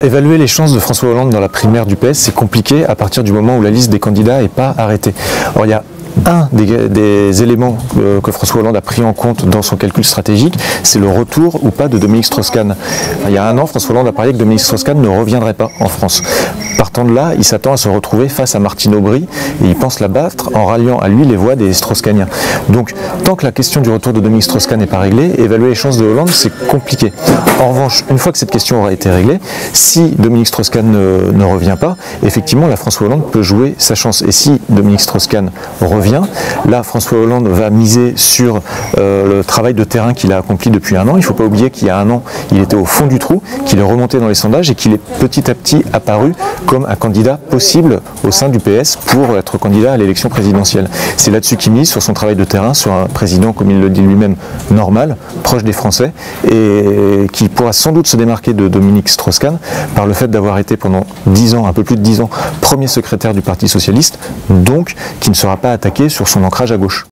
Évaluer les chances de François Hollande dans la primaire du PS, c'est compliqué à partir du moment où la liste des candidats n'est pas arrêtée. Or, il y a un des éléments que François Hollande a pris en compte dans son calcul stratégique, c'est le retour ou pas de Dominique Strauss-Kahn. Il y a un an, François Hollande a parié que Dominique Strauss-Kahn ne reviendrait pas en France. Partant de là, il s'attend à se retrouver face à Martine Aubry et il pense la battre en ralliant à lui les voix des Strauss-Kahniens. Donc, tant que la question du retour de Dominique Strauss-Kahn n'est pas réglée, évaluer les chances de Hollande, c'est compliqué. En revanche, une fois que cette question aura été réglée, si Dominique Strauss-Kahn ne revient pas, effectivement, là, François Hollande peut jouer sa chance. Et si Dominique Strauss-Kahn revient, là, François Hollande va miser sur le travail de terrain qu'il a accompli depuis un an. Il ne faut pas oublier qu'il y a un an, il était au fond du trou, qu'il est remonté dans les sondages et qu'il est petit à petit apparu comme un candidat possible au sein du PS pour être candidat à l'élection présidentielle. C'est là-dessus qu'il mise, sur son travail de terrain, sur un président, comme il le dit lui-même, normal, proche des Français, et qui pourra sans doute se démarquer de Dominique Strauss-Kahn par le fait d'avoir été pendant 10 ans, un peu plus de 10 ans, premier secrétaire du Parti Socialiste, donc qui ne sera pas attaqué sur son ancrage à gauche.